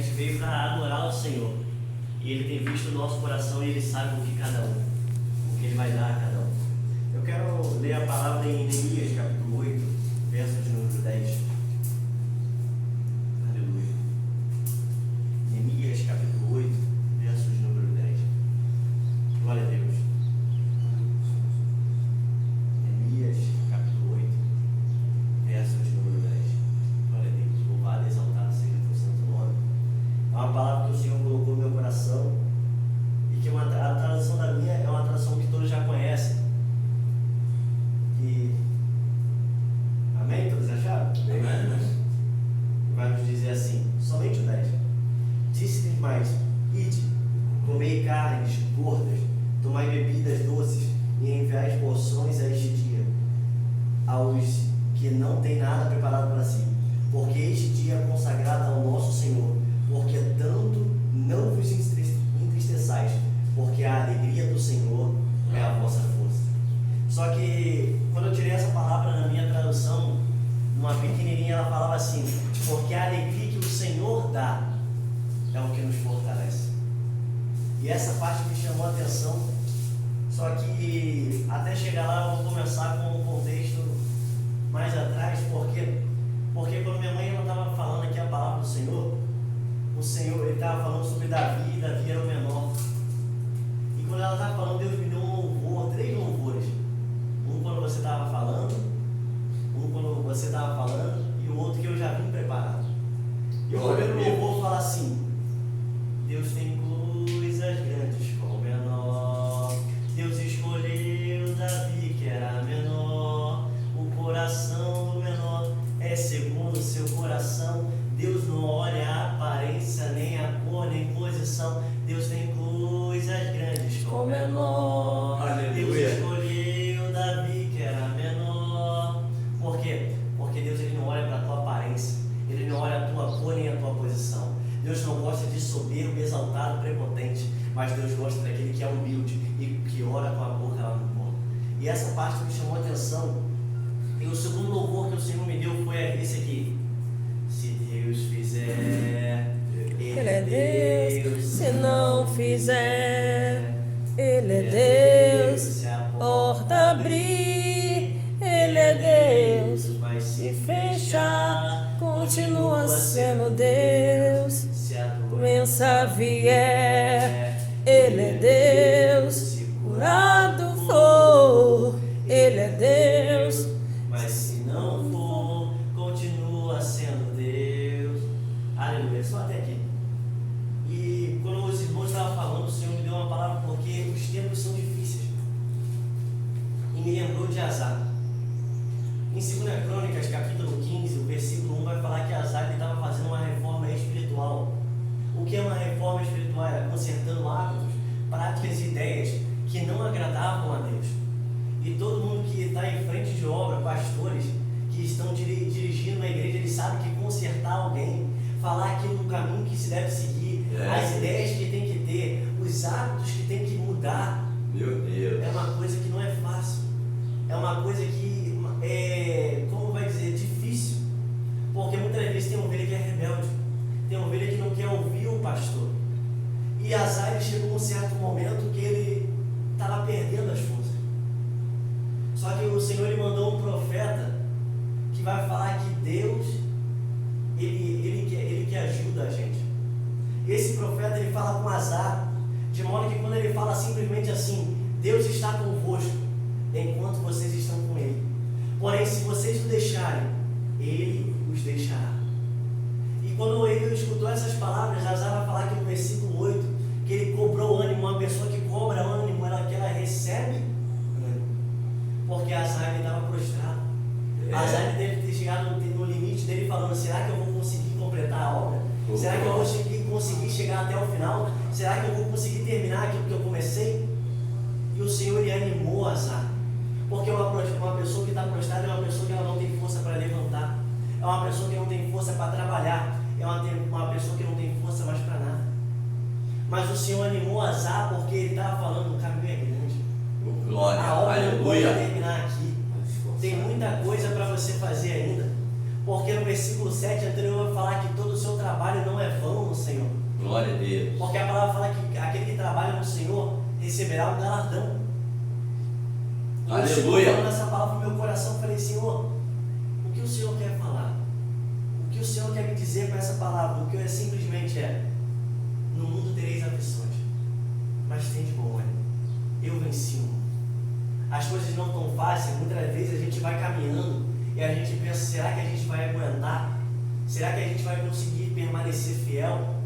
gente veio para adorar ao Senhor. E Ele tem visto o nosso coração e Ele sabe o que cada um, o que Ele vai dar a cada um. Eu quero ler a palavra em Neemias, capítulo 8, verso de número 10. Aleluia. Neemias, capítulo 8, verso de número 10. Glória a Deus. Neemias, capítulo 8, verso de número 10. Glória a Deus. Louvado e exaltado seja o teu santo nome. É uma palavra que o Senhor colocou no meu coração e que a tradução da minha é uma tradução que todos já conhecem. E... Amém? Todos acharam? Amém. Vai nos dizer assim, somente o 10. Disse-lhes mais: ide, comei carnes gordas, tomai bebidas doces e enviai porções a este dia aos que não têm nada preparado para si, porque este dia é consagrado ao nosso Senhor, porque tanto não vos entristeçais, porque a alegria do Senhor é a vossa força. Só que quando eu tirei essa palavra na minha tradução, numa pequenininha, ela falava assim: porque a alegria que o Senhor dá é o que nos fortalece. E essa parte me chamou a atenção. Só que até chegar lá eu vou começar com um contexto mais atrás, porque quando minha mãe estava falando aqui a palavra do Senhor, o Senhor, ele estava falando sobre Davi, e Davi era o menor. E quando ela estava falando, Deus me deu um louvor, 3 louvores. Um quando você estava falando, e o outro que eu já vim preparado. E o primeiro louvor fala assim: Deus tem coisas grandes com o menor. Deus escolheu Davi, que era menor. O coração do menor é segundo o seu coração. Deus não olha a aparência, nem a cor, nem posição. Deus tem coisas grandes com o menor. Deus escolheu Davi, que era menor. Por quê? Porque Deus, ele não olha para a tua aparência, ele não olha a tua cor nem a tua posição. Deus não gosta de soberbo, exaltado, prepotente, mas Deus gosta daquele que é humilde e que ora com a boca lá no pó. E essa parte me chamou a atenção. E o segundo louvor que o Senhor me deu foi esse aqui: se Deus fizer, Ele é Deus. Se não fizer, Ele é Deus. Se a Porta abrir, Ele é Deus. Mas Se fechar, continua sendo Deus. Se a Doença vier, Ele é Deus. Se Curado for, Ele é Deus. mas se não for, continua sendo Deus. Aleluia, só até aqui. E quando os irmãos estavam falando, o Senhor me deu uma palavra porque os tempos são difíceis. E me lembrou de Azar. Em 2 Crônicas, capítulo 15, o versículo 1 vai falar que Azar estava fazendo uma reforma espiritual. O que é uma reforma espiritual? Era consertando hábitos, práticas e ideias que não agradavam a Deus. E todo mundo que está em frente de obra, pastores que estão dirigindo uma igreja, eles sabem que consertar alguém, falar aquilo no caminho que se deve seguir, as ideias que tem que ter, os hábitos que tem que mudar. Meu Deus. É uma coisa que não é fácil. É uma coisa que é, como vai dizer, difícil. Porque muitas vezes tem ovelha que é rebelde, tem ovelha que não quer ouvir o pastor. E Azar, ele chegou a um certo momento que ele estava perdendo as forças. Só que o Senhor, ele mandou um profeta que vai falar que Deus, ele que ajuda a gente. Esse profeta, ele fala com Azar, de modo que quando ele fala simplesmente assim: Deus está convosco enquanto vocês estão com Ele. Porém, se vocês o deixarem, Ele os deixará. E quando ele escutou essas palavras, Azar vai falar que no versículo 8, que ele cobrou ânimo. Uma pessoa que cobra ânimo, que ela recebe ânimo. Porque Azar, ele estava prostrado. Azar, ele deve ter chegado no limite dele falando: será que eu vou conseguir completar a obra? Será que eu vou conseguir chegar até o final? Será que eu vou conseguir terminar aquilo que eu comecei? E o Senhor, ele animou Azar. Porque uma pessoa que está prostrada é uma pessoa que ela não tem força para levantar. É uma pessoa que não tem força para trabalhar. É uma pessoa que não tem força mais para nada. Mas o Senhor animou Azar porque ele estava falando: o caminho é grande. Glória, A obra não pode aleluia. terminar aqui. Tem muita coisa para você fazer ainda. Porque no versículo 7 anterior vai falar que todo o seu trabalho não é vão no Senhor. receberá um galardão. E Aleluia. o Senhor falando essa palavra no meu coração, eu falei, Senhor, o que o Senhor quer falar? O que o Senhor quer me dizer com essa palavra? O que simplesmente no mundo tereis aflições, mas tem de bom ânimo. Eu venci o mundo. As coisas não tão fáceis, muitas vezes a gente vai caminhando e a gente pensa, será que a gente vai aguentar? Será que a gente vai conseguir permanecer fiel?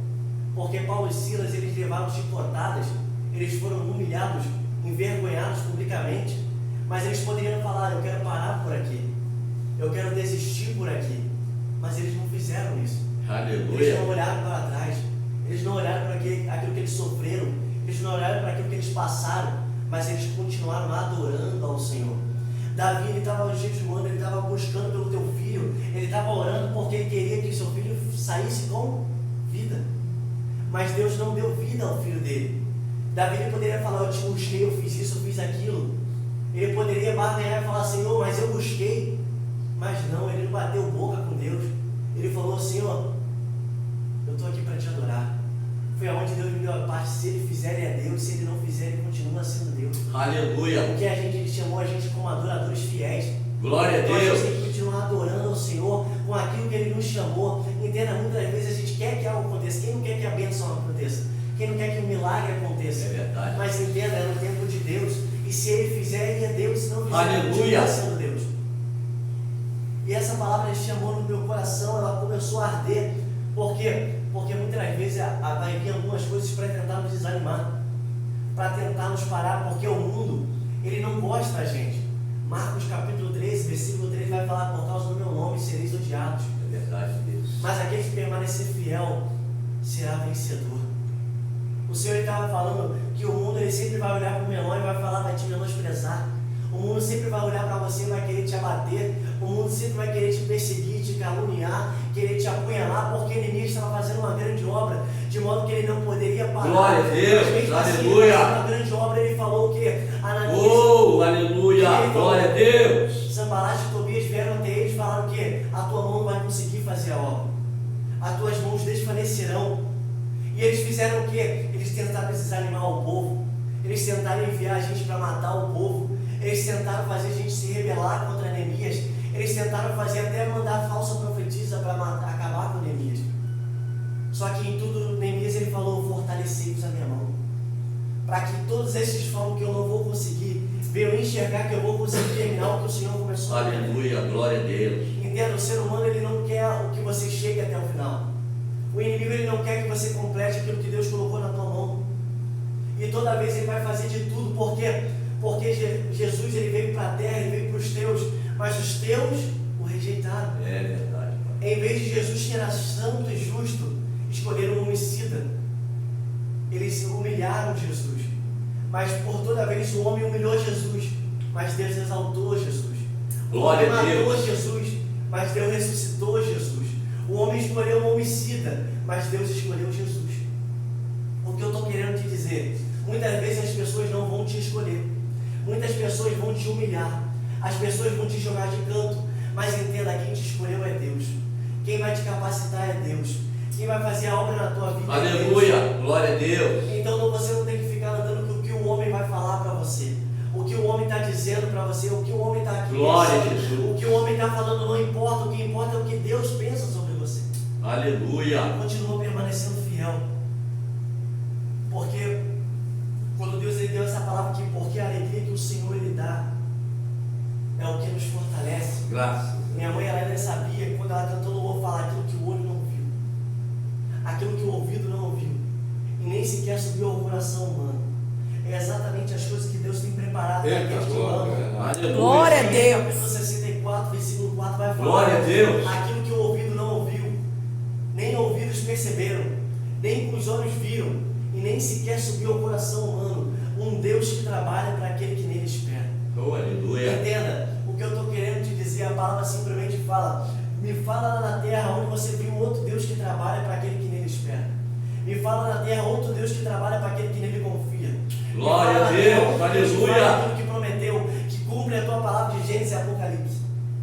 Porque Paulo e Silas, eles levaram chicotadas, eles foram humilhados, envergonhados publicamente, mas eles poderiam falar, eu quero parar por aqui, eu quero desistir por aqui, mas eles não fizeram isso. Aleluia. Eles não olharam para trás, eles não olharam para aquilo que eles sofreram, eles não olharam para aquilo que eles passaram, mas eles continuaram adorando ao Senhor. Davi, ele estava jejuando, ele estava buscando pelo teu filho, ele estava orando porque ele queria que seu filho saísse com vida, mas Deus não deu vida ao filho dele. Davi, ele poderia falar, eu te busquei, eu fiz isso, eu fiz aquilo. Ele poderia barganhar e falar, Senhor, mas eu busquei. Mas não, ele não bateu boca com Deus. Ele falou, Senhor, eu estou aqui para te adorar. Foi aonde Deus me deu a parte, se ele fizer ele é Deus, se ele não fizer ele continua sendo Deus. Aleluia. Porque ele chamou a gente como adoradores fiéis. Glória a Então Deus. a gente tem que continuar adorando ao Senhor com aquilo que ele nos chamou. Entenda, muitas vezes a gente quer que algo aconteça. Quem não quer que a bênção aconteça? Quem não quer que um milagre aconteça? É verdade. Mas entenda, é no tempo de Deus. E se ele fizer, ele é Deus. Se não fizer, ele Aleluia. continua sendo Deus. E essa palavra ele chamou no meu coração, ela começou a arder. Por quê? Porque muitas vezes vai vir algumas coisas para tentar nos desanimar, para tentar nos parar, porque o mundo, ele não gosta da gente. Marcos capítulo 13, versículo 3 vai falar, por causa do meu nome sereis odiados. É verdade, Deus. Mas aquele que permanecer fiel será vencedor. O Senhor estava falando que o mundo ele sempre vai olhar para o menor e vai falar, vai te menosprezar. O mundo sempre vai olhar para você e vai querer te abater. O mundo sempre vai querer te perseguir, te caluniar, querer te apunhalar, porque o inimigo estava fazendo uma grande obra, de modo que ele não poderia parar. Glória a Deus, Mas mesmo assim, aleluia. ele fazendo uma grande obra, ele falou o quê? Ananias, Oh, aleluia. Glória a Deus. Sanbalate e Tobias vieram até eles e falaram que a tua mão não vai conseguir fazer a obra. As tuas mãos desfalecerão. E eles fizeram o quê? Eles tentaram desanimar o povo. Eles tentaram enviar a gente para matar o povo. Eles tentaram fazer a gente se rebelar contra Neemias. Eles tentaram fazer até mandar falsa profetisa para acabar com Neemias. Só que em tudo Neemias ele falou, fortalecei-vos a minha mão. Para que todos esses falam que eu não vou conseguir, venham enxergar que eu vou conseguir terminar o que o Senhor começou. Aleluia. Glória a Deus. Entenda, o ser humano ele não quer o que você chegue até o final. O inimigo ele não quer que você complete aquilo que Deus colocou na tua mão. E toda vez ele vai fazer de tudo, por quê? Porque Jesus ele veio para a terra, ele veio para os teus, mas os teus o rejeitaram. É verdade. Em vez de Jesus que era santo e justo, escolheram um homicida. Eles humilharam Jesus. Mas por toda vez o homem humilhou Jesus, mas Deus exaltou Jesus. Glória O a homem matou Deus. Jesus, mas Deus ressuscitou Jesus. O homem escolheu um homicida, mas Deus escolheu Jesus. O que eu estou querendo te dizer? Muitas vezes as pessoas não vão te escolher. Muitas pessoas vão te humilhar. As pessoas vão te jogar de canto. Mas entenda, quem te escolheu é Deus. Quem vai te capacitar é Deus. Quem vai fazer a obra na tua vida é Deus. Aleluia. Glória a Deus. Então você não tem que ficar andando com o que o homem vai falar para você. O que o homem está dizendo para você, o que o homem está aqui Glória a pensando, Jesus. o que o homem está falando não importa, o que importa é o que Deus pensa sobre você. Aleluia. Continua permanecendo fiel. Porque quando Deus ele deu essa palavra aqui, porque a alegria que o Senhor ele dá é o que nos fortalece. Graças. Minha mãe ela nem sabia que quando ela cantou louvor falar aquilo que o olho não viu, aquilo que o ouvido não ouviu e nem sequer subiu ao coração humano. É exatamente as coisas que Deus tem preparado para aqueles que o amam. Aleluia. Glória a Deus. Capítulo 64, versículo 4 vai falar. Glória a Deus. Aquilo que o ouvido não ouviu, nem ouvidos perceberam, nem os olhos viram, e nem sequer subiu ao coração humano. Um Deus que trabalha para aquele que nele espera. Oh, aleluia. Entenda, o que eu estou querendo te dizer, a palavra simplesmente fala, me fala lá na terra onde você viu outro Deus que trabalha para aquele que nele espera. Me fala na terra outro Deus que trabalha para aquele que nele confia. Glória a Deus, aleluia. Aquilo que prometeu, que cumpre a tua palavra de Gênesis e Apocalipse.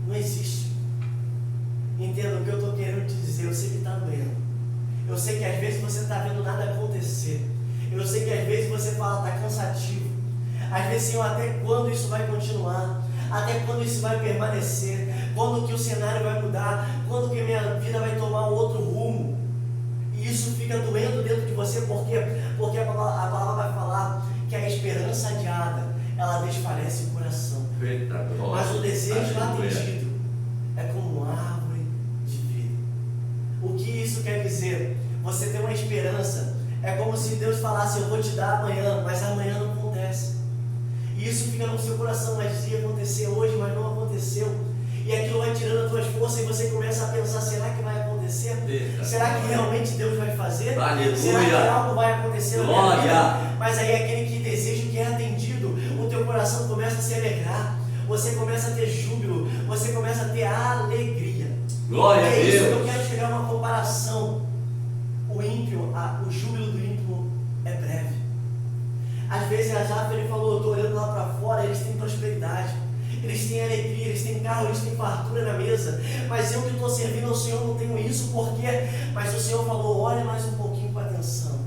Não existe. Entenda o que eu estou querendo te dizer, eu sei que está doendo. Eu sei que às vezes você está vendo nada acontecer. Eu sei que às vezes você fala, está cansativo. Às vezes, Senhor, até quando isso vai continuar? Até quando isso vai permanecer? Quando que o cenário vai mudar? Quando que a minha vida vai tomar um outro rumo? E isso fica doendo dentro de você, porque a palavra vai falar que a esperança adiada, ela desfalece o coração. Mas o desejo atendido é como uma árvore de vida. O que isso quer dizer? Você tem uma esperança. É como se Deus falasse, eu vou te dar amanhã, mas amanhã não acontece. E isso fica no seu coração, mas ia acontecer hoje, mas não aconteceu. E aquilo vai tirando as tuas forças e você começa a pensar, será que vai acontecer? Será que realmente Deus vai fazer? Aleluia. Será que algo vai acontecer na minha vida? Mas aí aquele que deseja que é atendido, o teu coração começa a se alegrar. Você começa a ter júbilo, você começa a ter alegria. Glória a Deus. É isso que eu quero chegar a uma comparação. O ímpio, o júbilo do ímpio é breve. Às vezes a Jaffa, ele falou, eu estou olhando lá para fora, eles têm prosperidade, eles têm alegria, eles têm carro, eles têm fartura na mesa, mas eu que estou servindo ao Senhor não tenho isso, por quê? Mas o Senhor falou, olhe mais um pouquinho com atenção,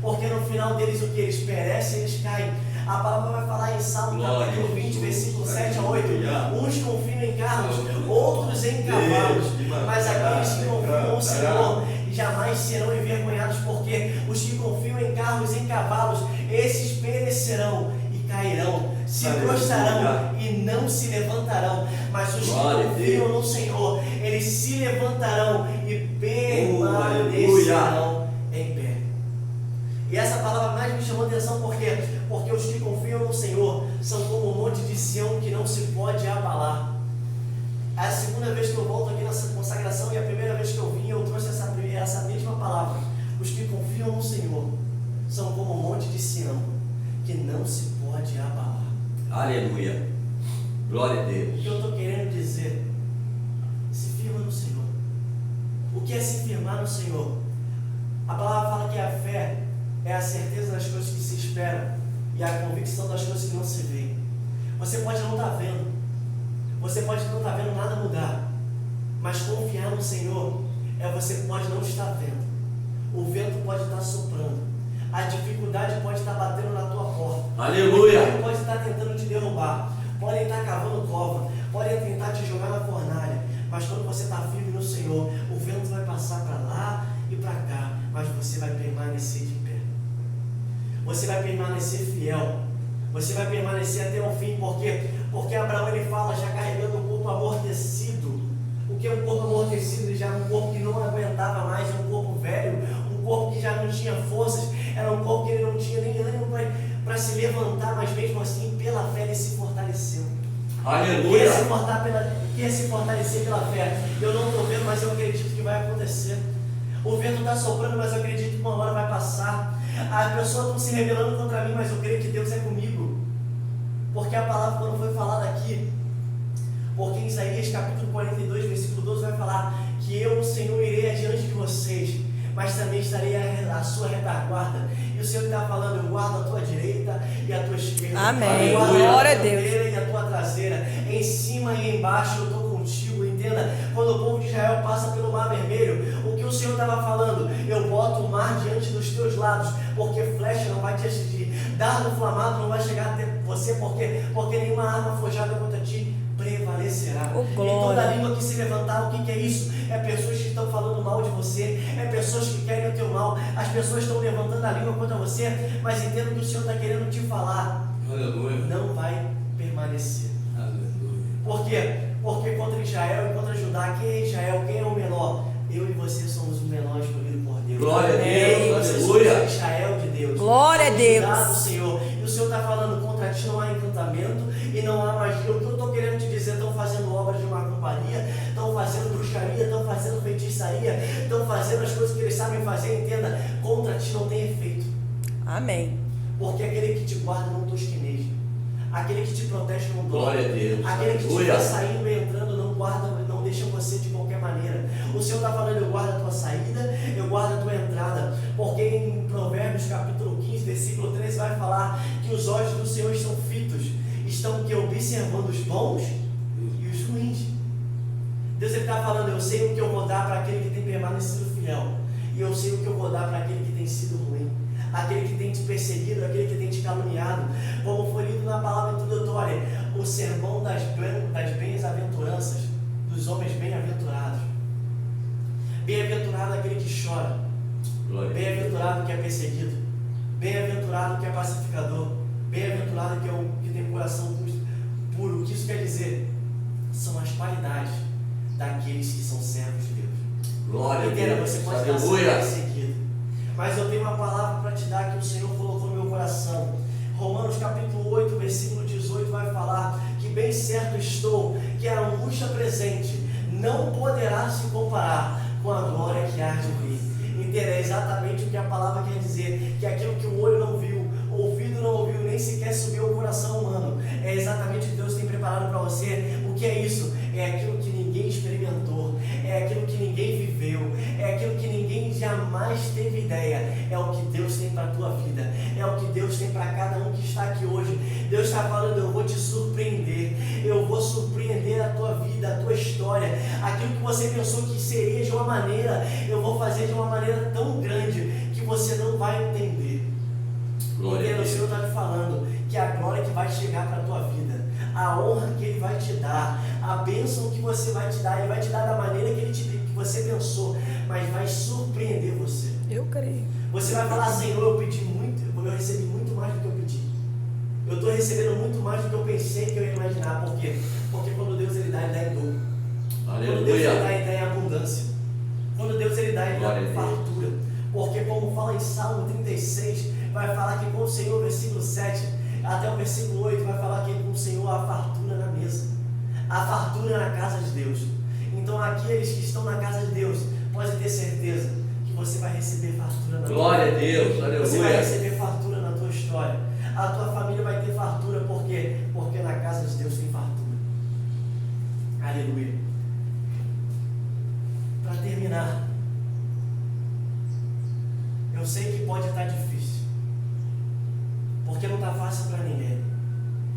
porque no final deles o que eles perecem, eles caem. A palavra vai falar em Salmo capítulo 20, versículo 7 a 8, uns confiam em carros, outros em cavalos, mas aqueles que confiam no Senhor jamais serão envergonhados, porque os que confiam em carros, em cavalos, esses perecerão e cairão, se prostrarão e não se levantarão, mas os que confiam no Senhor, eles se levantarão e permanecerão em pé. E essa palavra mais me chamou a atenção, porque os que confiam no Senhor são como um monte de Sião que não se pode abalar. É a segunda vez que eu volto aqui nessa consagração, e a primeira vez que eu vim, eu trouxe essa mesma palavra. Os que confiam no Senhor são como um monte de Sião que não se pode abalar. Aleluia. Glória a Deus. O que eu estou querendo dizer? Se firma no Senhor. O que é se firmar no Senhor? A palavra fala que a fé é a certeza das coisas que se esperam e a convicção das coisas que não se veem. Você pode não estar vendo, você pode não estar vendo nada mudar, mas confiar no Senhor você pode não estar vendo. O vento pode estar soprando, a dificuldade pode estar batendo na tua porta. Aleluia. O pode estar tentando te derrubar, podem estar cavando cova, podem tentar te jogar na fornalha, mas quando você está firme no Senhor, o vento vai passar para lá e para cá, mas você vai permanecer de pé. Você vai permanecer fiel. Você vai permanecer até o fim. Por quê? Porque Abraão, ele fala já carregando um corpo amortecido. O que é um corpo amortecido? Já um corpo que não aguentava mais, um corpo velho, um corpo que já não tinha forças, era um corpo que ele não tinha nem ânimo para se levantar, mas mesmo assim, pela fé, ele se fortaleceu. Aleluia. Quer se fortalecer pela fé. Eu não estou vendo, mas eu acredito que vai acontecer. O vento está soprando, mas eu acredito que uma hora vai passar. As pessoas estão se rebelando contra mim, mas eu creio que Deus é comigo. Porque a palavra, quando foi falada aqui, porque em Isaías capítulo 42, versículo 12, vai falar que eu, o Senhor, irei adiante de vocês, mas também estarei à sua retaguarda. E o Senhor está falando, eu guardo a tua direita e a tua esquerda. Amém. Eu guardo Glória a a tua Deus. dianteira e a tua traseira. Em cima e embaixo eu estou contigo. Entenda, quando o povo de Israel passa pelo mar vermelho, o que o Senhor estava falando? Eu boto o mar diante dos teus lados, porque flecha não vai te atingir, dardo flamado não vai chegar até você, porque nenhuma arma forjada contra ti prevalecerá. Oh, e glória. toda língua que se levantar, o que é isso? É pessoas que estão falando mal de você, é pessoas que querem o teu mal, as pessoas estão levantando a língua contra você, mas entenda que o Senhor está querendo te falar. Aleluia. Não vai permanecer. Aleluia. Por quê? Porque contra Israel e contra Judá, quem é Israel? Quem é o menor? Eu e você somos o menor escolhido por Deus. Glória a Deus. Você Aleluia. somos Israel de Deus. Glória a Somos Deus. Judá do Senhor. E o Senhor está falando, contra ti não há encantamento e não há magia. O que eu estou querendo te dizer, estão fazendo obras de macumbaria, estão fazendo bruxaria, estão fazendo feitiçaria, estão fazendo as coisas que eles sabem fazer. Entenda, contra ti não tem efeito. Amém. Porque aquele que te guarda não tosqueneja. Aquele que te protege não dói. Glória a Deus. Aquele que te Aleluia. vai saindo e entrando não guarda, não deixa você de qualquer maneira. O Senhor está falando, eu guardo a tua saída, eu guardo a tua entrada. Porque em Provérbios capítulo 15, versículo 13 vai falar que os olhos do Senhor estão fitos, estão que observando os bons e os ruins. Deus está falando, eu sei o que eu vou dar para aquele que tem permanecido fiel, e eu sei o que eu vou dar para aquele que tem sido ruim. aquele que tem te perseguido, aquele que tem te caluniado, como foi lido na palavra introdutória, o sermão das bem-aventuranças, dos homens bem-aventurados. Bem-aventurado aquele que chora, bem-aventurado que é perseguido, bem-aventurado que é pacificador, bem-aventurado que é o que tem coração puro. O que isso quer dizer? São as qualidades daqueles que são servos de Deus. Glória a Deus. Você pode estar sendo perseguido, mas eu tenho uma palavra para te dar que o Senhor colocou no meu coração. Romanos capítulo 8, versículo 18 vai falar que bem certo estou que a angústia presente não poderá se comparar com a glória que há de vir. Entenda, é exatamente o que a palavra quer dizer, que aquilo que o olho não viu, o ouvido não ouviu, nem sequer subiu ao coração humano, é exatamente o que Deus tem preparado para você. O que é isso? É aquilo que ninguém experimentou, é aquilo que ninguém viveu, é aquilo que ninguém jamais teve ideia. É o que Deus tem para a tua vida, é o que Deus tem para cada um que está aqui hoje. Deus está falando: eu vou te surpreender, eu vou surpreender a tua vida, a tua história. Aquilo que você pensou que seria de uma maneira, eu vou fazer de uma maneira tão grande que você não vai entender. Entenda, o Senhor está te falando que a glória que vai chegar para a tua vida, a honra que Ele vai te dar, a bênção que você vai te dar, Ele vai te dar da maneira que você pensou, mas vai surpreender você. Eu creio. Você vai falar: Senhor, eu pedi muito, eu recebi muito mais do que eu pedi. Eu estou recebendo muito mais do que eu pensei que eu ia imaginar. Por quê? Porque quando Deus Ele dá em dobro. Quando Deus Ele dá em abundância. Quando Deus Ele dá em fartura. Porque como fala em Salmo 36, vai falar que com o Senhor, versículo 7 até o versículo 8, vai falar que com o Senhor há fartura na mesa, há fartura na casa de Deus. Então aqueles que estão na casa de Deus podem ter certeza que você vai receber fartura na tua Glória vida. a Deus, aleluia. Você vai receber fartura na tua história. A tua família vai ter fartura. Por quê? Porque na casa de Deus tem fartura. Aleluia. Para terminar, eu sei que pode estar difícil, porque não está fácil para ninguém.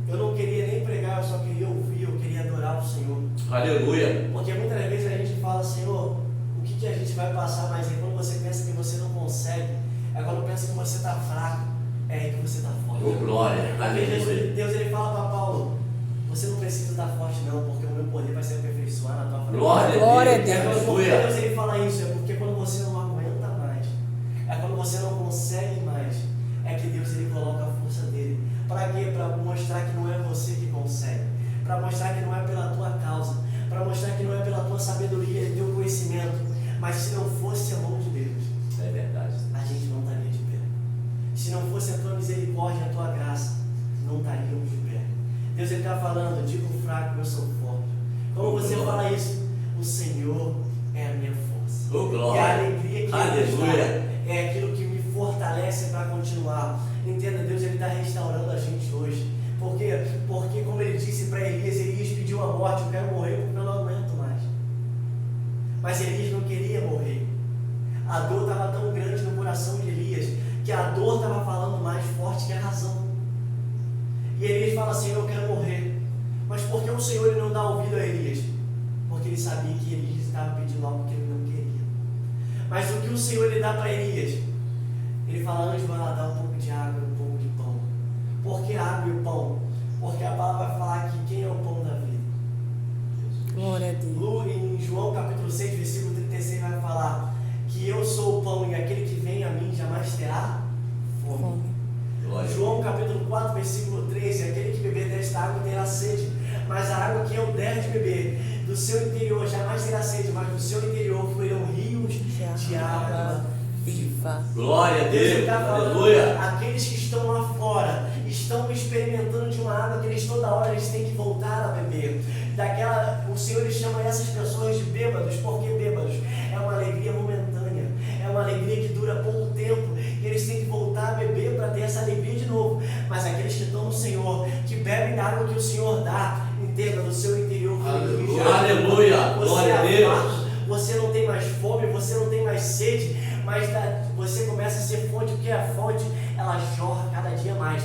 Eu não queria nem pregar, eu só queria ouvir, eu queria adorar o Senhor. Aleluia. Porque muitas vezes a gente fala: Senhor, o que a gente vai passar? Mas é quando você pensa que você não consegue, é quando pensa que você está fraco, é aí que você está forte. Oh, glória. Aleluia. Deus Ele fala para Paulo: você não precisa estar forte não, porque o meu poder vai se aperfeiçoar na tua família. Glória a Deus. É quando Deus Ele fala isso, é porque quando você não aguenta mais, é quando você não consegue mais, é que Deus Ele coloca a força dele. Para quê? Para mostrar que não é você que consegue, para mostrar que não é pela tua causa, para mostrar que não é pela tua sabedoria e teu conhecimento, mas se não fosse a mão de Deus, É verdade. a gente não estaria de pé. Se não fosse a tua misericórdia, a tua graça, não estaríamos de pé. Deus Ele está falando: digo fraco, eu sou forte. Como você fala isso? O Senhor é a minha força. Oh, glória. E a alegria que Ele nos dá Aleluia. é aquilo que me fortalece para continuar. Entenda, Deus Ele está restaurando a gente hoje. Por quê? Porque como Ele disse para Elias, Elias pediu a morte: eu quero morrer porque eu não aguento mais. Mas Elias não queria morrer. A dor estava tão grande no coração de Elias, que a dor estava falando mais forte que a razão. E Elias fala: Senhor, eu quero morrer. Mas por que o Senhor Ele não dá ouvido a Elias? Porque Ele sabia que Elias estava pedindo algo que ele não queria. Mas o que o Senhor Ele dá para Elias? Ele fala: anjo, vai lá dar um pouco de água e um pouco de pão. Por que a água e o pão? Porque a palavra vai falar que quem é o pão da vida? Glória a Deus. Em João capítulo 6, versículo 36 vai falar que eu sou o pão e aquele que vem a mim jamais terá fome. Glória. João capítulo 4, versículo 13, aquele que beber desta água terá sede, mas a água que eu der de beber do seu interior jamais terá sede, mas do seu interior fluirão rios de água viva. Glória a Deus Deus. está falando: Aleluia. aqueles que estão lá fora estão experimentando de uma água que eles toda hora eles têm que voltar a beber. O Senhor Ele chama essas pessoas de bêbados. Por que bêbados? É uma alegria momentânea, é uma alegria que dura pouco tempo, e eles têm que voltar a beber para ter essa alegria de novo. Mas aqueles que estão no Senhor, que bebem da água que o Senhor dá, entenda, no seu interior. Aleluia. Glória a Deus. Você não tem mais fome, você não tem mais sede, mas você começa a ser fonte, porque a fonte ela jorra cada dia mais.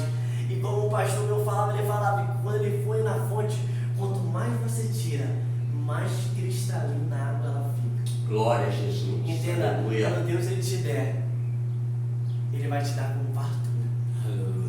E como o pastor meu falava, ele falava que quando ele foi na fonte, quanto mais você tira, mais cristalina a água ela fica. Glória a Jesus. Entenda, Aleluia. quando Deus Ele te der, Ele Ele vai te dar com fartura.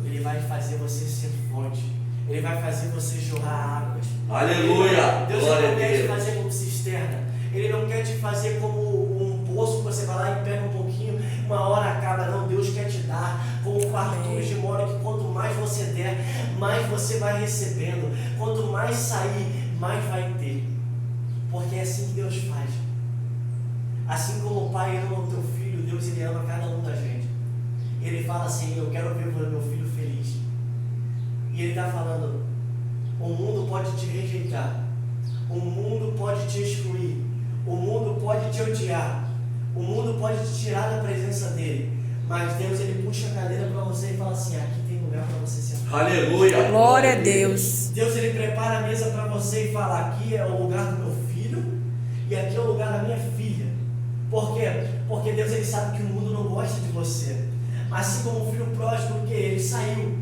Ele vai fazer você ser fonte. Ele vai fazer você jorrar águas. Aleluia! Deus Glória não a quer te Deus. fazer como cisterna. Ele não quer te fazer como um poço que você vai lá e pega um pouquinho, uma hora acaba. Não, Deus quer te dar com fartura, de modo que quanto mais você der, mais você vai recebendo. Quanto mais sair, mais vai ter. Porque é assim que Deus faz. Assim como o Pai ama o teu filho, Deus ele ama cada um da gente. Ele fala assim: eu quero ver o meu filho feliz. E ele está falando: o mundo pode te rejeitar, o mundo pode te excluir, o mundo pode te odiar, o mundo pode te tirar da presença dele, mas Deus ele puxa a cadeira para você e fala assim: aqui tem lugar para você sentar. Aleluia! Glória a Deus. Deus ele prepara a mesa para você e fala: aqui é o lugar do meu filho e aqui é o lugar da minha filha. Por quê? Porque Deus ele sabe que o mundo não gosta de você. Assim como o filho pródigo, que ele saiu,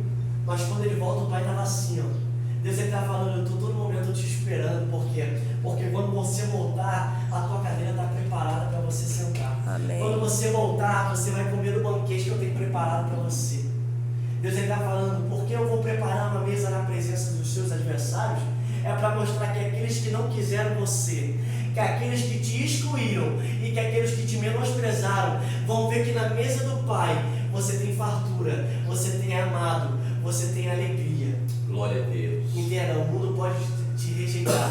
mas quando ele volta, o pai estava assim, ó. Deus está falando: eu estou todo momento te esperando. Por quê? Porque quando você voltar, a tua cadeira está preparada para você sentar. Amém. Quando você voltar, você vai comer do banquete que eu tenho preparado para você. Deus está falando: porque eu vou preparar uma mesa na presença dos seus adversários? É para mostrar que aqueles que não quiseram você, que aqueles que te excluíram e que aqueles que te menosprezaram vão ver que na mesa do Pai você tem fartura, você tem amado, você tem alegria. Glória a Deus. Entenda, o mundo pode te rejeitar,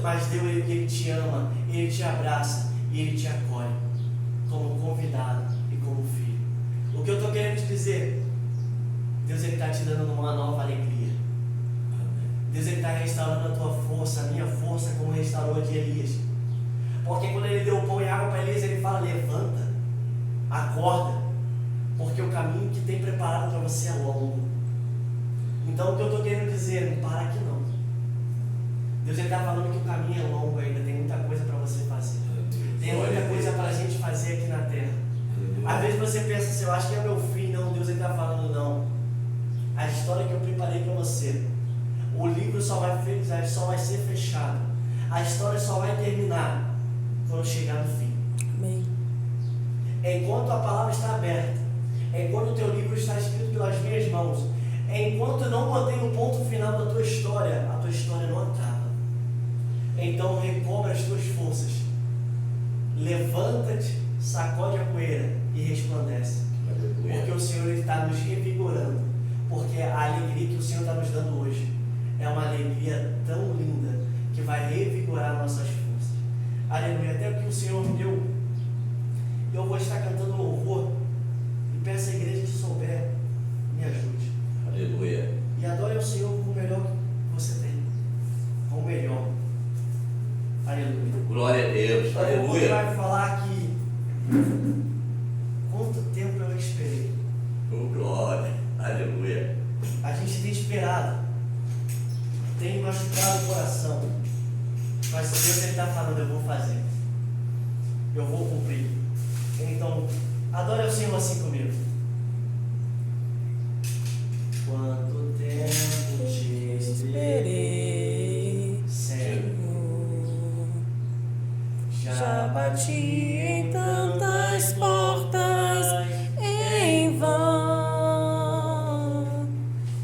mas Deus ele te ama, ele te abraça e ele te acolhe como convidado e como filho. O que eu estou querendo te dizer, Deus ele está te dando uma nova alegria. Deus ele está restaurando a tua força, a minha força, como restaurou a de Elias. Porque quando ele deu pão e água para Elias, ele fala: levanta, acorda, porque o caminho que tem preparado para você é longo. Então o que eu estou querendo dizer, não para aqui não. Deus está falando que o caminho é longo ainda, tem muita coisa para você fazer. Tem muita coisa para a gente fazer aqui na terra. Às vezes você pensa assim: eu acho que é meu fim. Não, Deus está falando: não. A história que eu preparei para você, o livro só vai ser fechado. A história só vai terminar quando chegar no fim. Amém. Enquanto a palavra está aberta, enquanto o teu livro está escrito pelas minhas mãos, enquanto eu não botei o ponto final da tua história, a tua história não acaba. Então recobra as tuas forças, levanta-te, sacode a poeira e resplandece. Porque o Senhor está nos revigorando. Porque a alegria que o Senhor está nos dando hoje é uma alegria tão linda que vai revigorar nossas forças. Aleluia. Até o que o Senhor me deu, eu vou estar cantando louvor e peço à igreja que souber, me ajude. Aleluia. E adore ao Senhor com o melhor que você tem. Com o melhor. Aleluia. Glória a Deus. Então, eu Aleluia. vai falar que quanto tempo eu esperei. Oh, glória. Aleluia. A gente tem esperado, tem machucado o coração, mas Deus está falando: eu vou fazer, eu vou cumprir. Então, adore ao Senhor assim comigo. Quanto tempo te esperei, Senhor, Já bati em tantas portas em vão.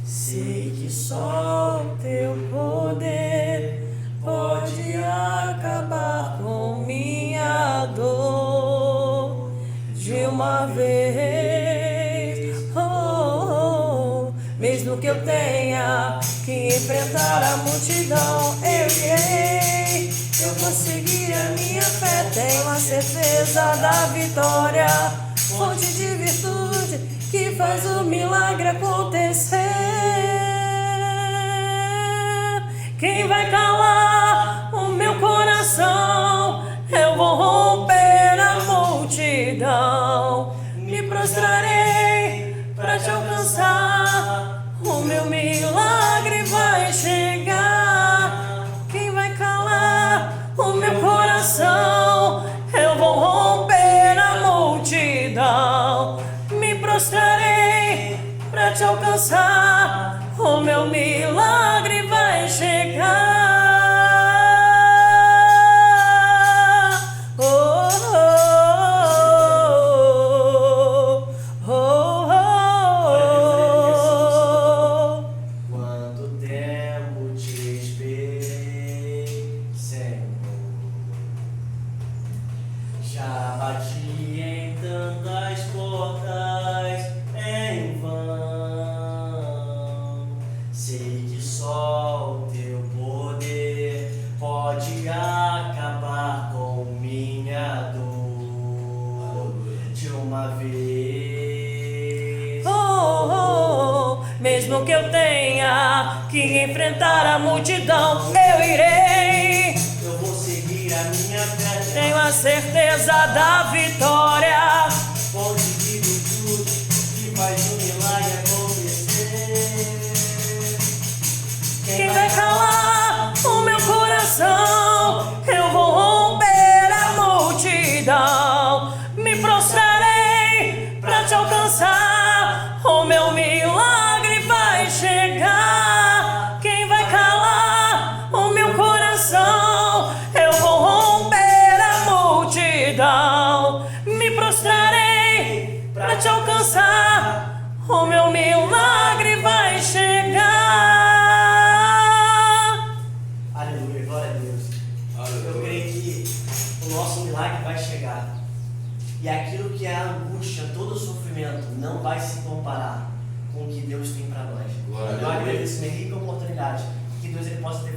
sei que Só o teu poder pode acabar com minha dor de uma vez. Mesmo que eu tenha que enfrentar a multidão, eu irei. Eu vou seguir a minha fé, tenho a certeza da vitória, fonte de virtude que faz o milagre acontecer. Quem vai calar o meu coração? Eu vou romper a multidão, me prostrarei para te alcançar. O meu milagre vai chegar. Quem vai calar o meu coração? Eu vou romper a multidão, me prostrarei para te alcançar. O meu milagre vai chegar. Oh, oh, oh, oh, oh. vez. Mesmo que eu tenha que enfrentar a multidão, eu irei. Eu vou seguir a minha fé. Tenho a certeza da vitória. Fonte de virtude que faz um milagre acontecer. Quem vai calar o meu coração? Eu vou romper a multidão. Me prostrarei pra te alcançar. O meu milagre vai chegar. Quem vai calar o meu coração? Eu vou romper a multidão. Me prostrarei pra te alcançar. O meu milagre vai chegar. Aleluia, glória a Deus. Eu creio que o nosso milagre vai chegar. E aquilo que é a angústia, todo o sofrimento, não vai se comparar com o que Deus tem para nós. Glória a Eu Deus. agradeço uma rica oportunidade que Deus ele possa ter